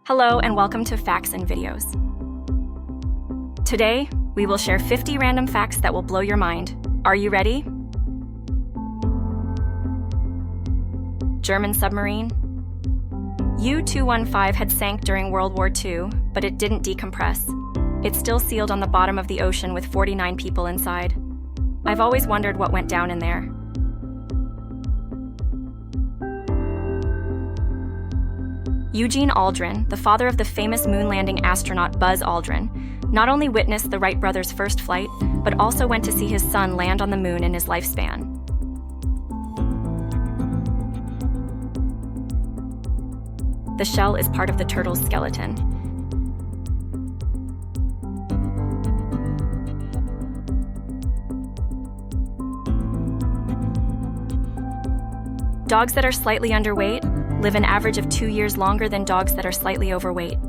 Hello and welcome to Facts and Videos. Today, we will share 50 random facts that will blow your mind. Are you ready? German submarine. U-215 had sank during World War II, but it didn't decompress. It's still sealed on the bottom of the ocean with 49 people inside. I've always wondered what went down in there. Eugene Aldrin, the father of the famous moon landing astronaut Buzz Aldrin, not only witnessed the Wright brothers' first flight, but also went to see his son land on the moon in his lifespan. The shell is part of the turtle's skeleton. Dogs that are slightly underweight live an average of 2 years longer than dogs that are slightly overweight.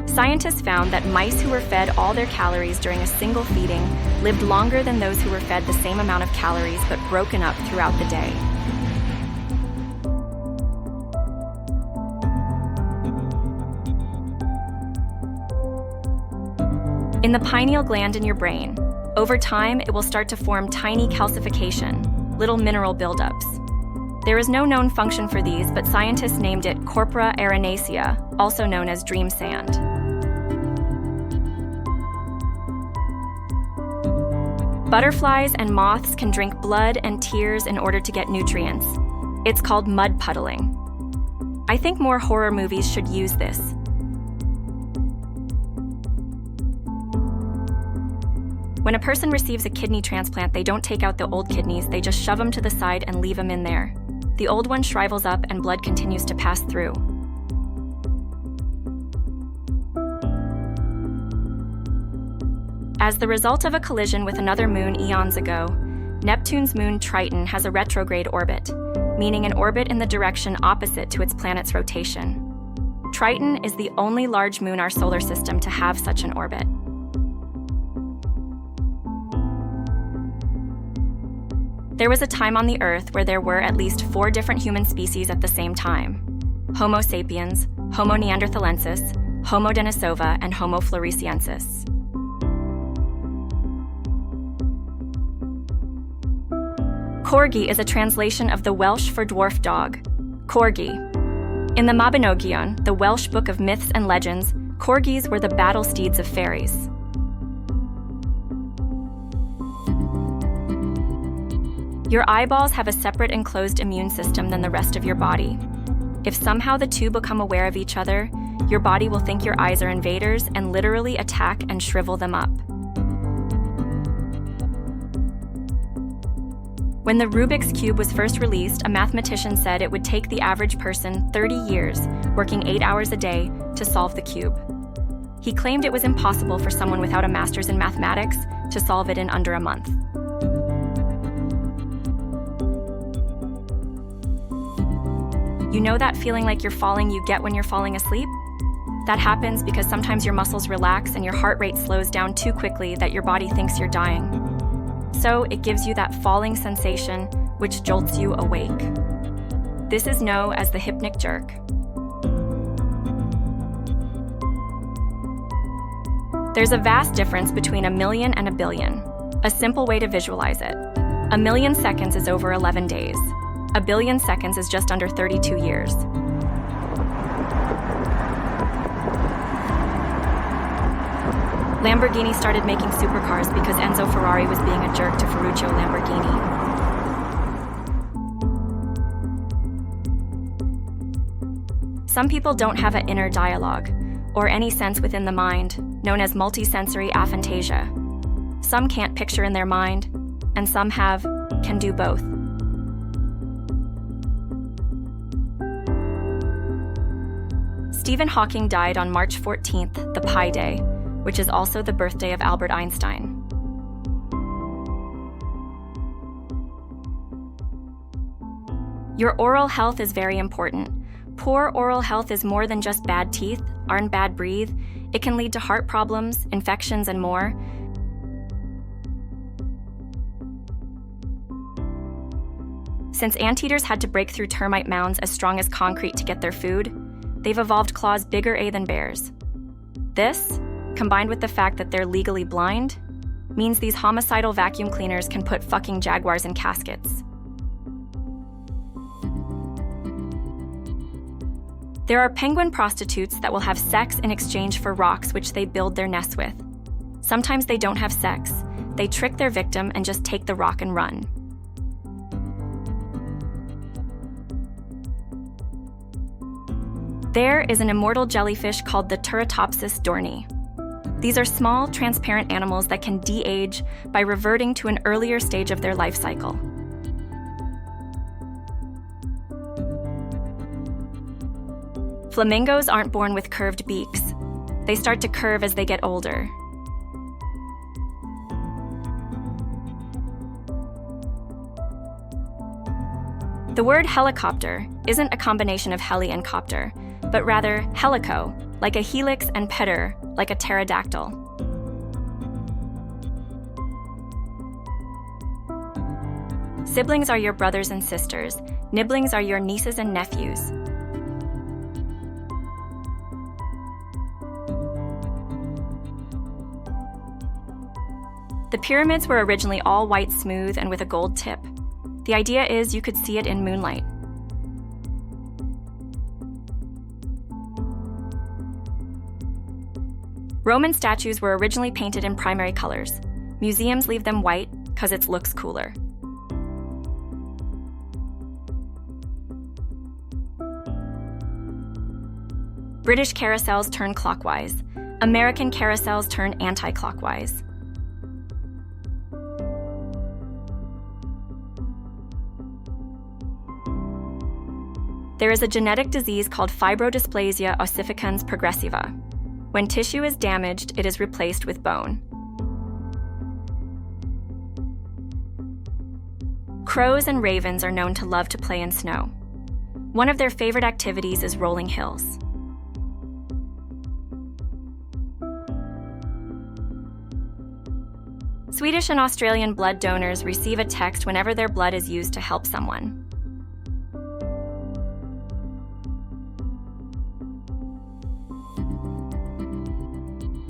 Scientists found that mice who were fed all their calories during a single feeding lived longer than those who were fed the same amount of calories but broken up throughout the day. In the pineal gland in your brain, over time, it will start to form tiny calcification, little mineral buildups. There is no known function for these, but scientists named it corpora arenacea, also known as dream sand. Butterflies and moths can drink blood and tears in order to get nutrients. It's called mud puddling. I think more horror movies should use this. When a person receives a kidney transplant, they don't take out the old kidneys, they just shove them to the side and leave them in there. The old one shrivels up and blood continues to pass through. As the result of a collision with another moon eons ago, Neptune's moon Triton has a retrograde orbit, meaning an orbit in the direction opposite to its planet's rotation. Triton is the only large moon in our solar system to have such an orbit. There was a time on the Earth where there were at least 4 different human species at the same time: Homo sapiens, Homo neanderthalensis, Homo denisova, and Homo floresiensis. Corgi is a translation of the Welsh for dwarf dog. Corgi. In the Mabinogion, the Welsh book of myths and legends, corgis were the battle steeds of fairies. Your eyeballs have a separate enclosed immune system than the rest of your body. If somehow the two become aware of each other, your body will think your eyes are invaders and literally attack and shrivel them up. When the Rubik's Cube was first released, a mathematician said it would take the average person 30 years, working 8 hours a day, to solve the cube. He claimed it was impossible for someone without a master's in mathematics to solve it in under a month. You know that feeling like you're falling you get when you're falling asleep? That happens because sometimes your muscles relax and your heart rate slows down too quickly that your body thinks you're dying. So it gives you that falling sensation, which jolts you awake. This is known as the hypnic jerk. There's a vast difference between a million and a billion. A simple way to visualize it: a million seconds is over 11 days. A billion seconds is just under 32 years. Lamborghini started making supercars because Enzo Ferrari was being a jerk to Ferruccio Lamborghini. Some people don't have an inner dialogue, or any sense within the mind, known as multisensory aphantasia. Some can't picture in their mind, and some can do both. Stephen Hawking died on March 14th, the Pi Day, which is also the birthday of Albert Einstein. Your oral health is very important. Poor oral health is more than just bad teeth or bad breath. It can lead to heart problems, infections, and more. Since anteaters had to break through termite mounds as strong as concrete to get their food, they've evolved claws bigger than bears. This, combined with the fact that they're legally blind, means these homicidal vacuum cleaners can put fucking jaguars in caskets. There are penguin prostitutes that will have sex in exchange for rocks which they build their nests with. Sometimes they don't have sex. They trick their victim and just take the rock and run. There is an immortal jellyfish called the Turritopsis dohrnii. These are small, transparent animals that can de-age by reverting to an earlier stage of their life cycle. Flamingos aren't born with curved beaks. They start to curve as they get older. The word helicopter isn't a combination of heli and copter, but rather helico, like a helix, and pter, like a pterodactyl. Siblings are your brothers and sisters. Nibblings are your nieces and nephews. The pyramids were originally all white, smooth, and with a gold tip. The idea is you could see it in moonlight. Roman statues were originally painted in primary colors. Museums leave them white because it looks cooler. British carousels turn clockwise. American carousels turn anti-clockwise. There is a genetic disease called fibrodysplasia ossificans progressiva. When tissue is damaged, it is replaced with bone. Crows and ravens are known to love to play in snow. One of their favorite activities is rolling hills. Swedish and Australian blood donors receive a text whenever their blood is used to help someone.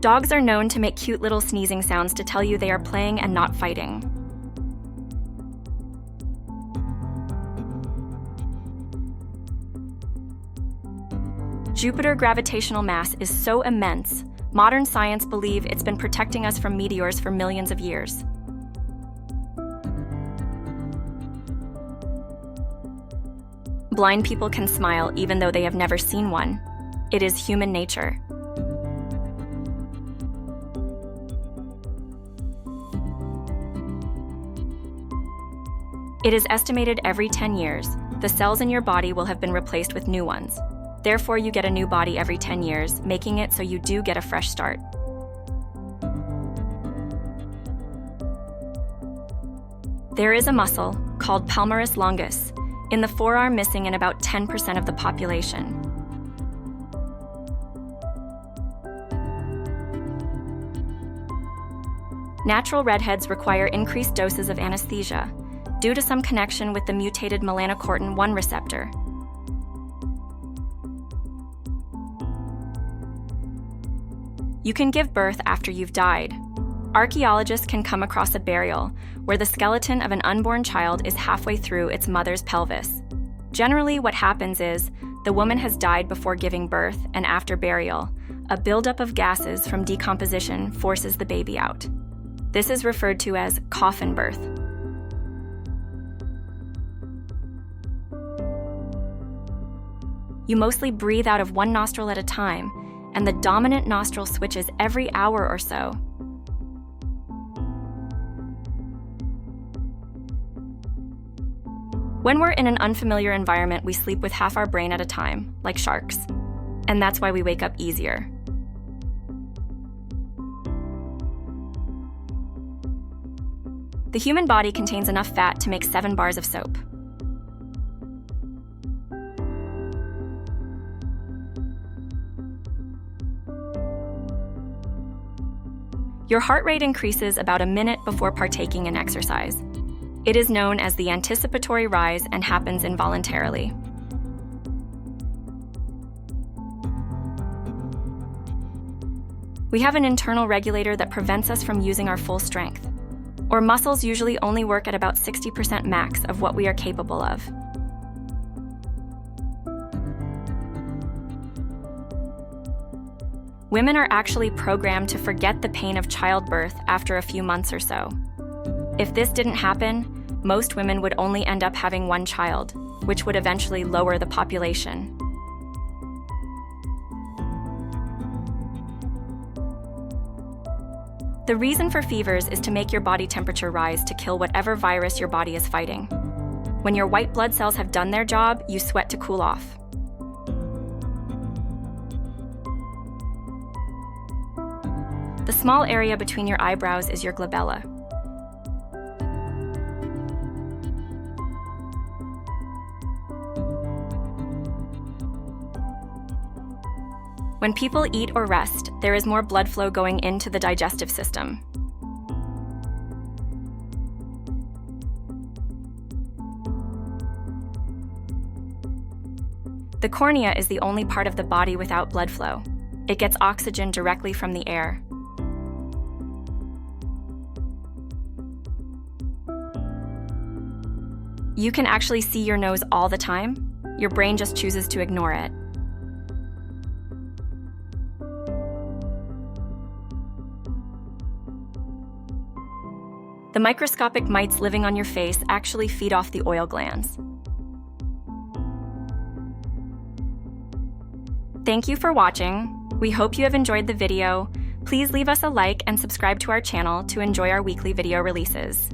Dogs are known to make cute little sneezing sounds to tell you they are playing and not fighting. Jupiter's gravitational mass is so immense, modern science believe it's been protecting us from meteors for millions of years. Blind people can smile even though they have never seen one. It is human nature. It is estimated every 10 years, the cells in your body will have been replaced with new ones. Therefore, you get a new body every 10 years, making it so you do get a fresh start. There is a muscle, called palmaris longus, in the forearm missing in about 10% of the population. Natural redheads require increased doses of anesthesia, due to some connection with the mutated melanocortin-1 receptor. You can give birth after you've died. Archaeologists can come across a burial where the skeleton of an unborn child is halfway through its mother's pelvis. Generally, what happens is the woman has died before giving birth, and after burial, a buildup of gases from decomposition forces the baby out. This is referred to as coffin birth. You mostly breathe out of one nostril at a time, and the dominant nostril switches every hour or so. When we're in an unfamiliar environment, we sleep with half our brain at a time, like sharks, and that's why we wake up easier. The human body contains enough fat to make 7 bars of soap. Your heart rate increases about a minute before partaking in exercise. It is known as the anticipatory rise and happens involuntarily. We have an internal regulator that prevents us from using our full strength. Our muscles usually only work at about 60% max of what we are capable of. Women are actually programmed to forget the pain of childbirth after a few months or so. If this didn't happen, most women would only end up having one child, which would eventually lower the population. The reason for fevers is to make your body temperature rise to kill whatever virus your body is fighting. When your white blood cells have done their job, you sweat to cool off. The small area between your eyebrows is your glabella. When people eat or rest, there is more blood flow going into the digestive system. The cornea is the only part of the body without blood flow. It gets oxygen directly from the air. You can actually see your nose all the time. Your brain just chooses to ignore it. The microscopic mites living on your face actually feed off the oil glands. Thank you for watching. We hope you have enjoyed the video. Please leave us a like and subscribe to our channel to enjoy our weekly video releases.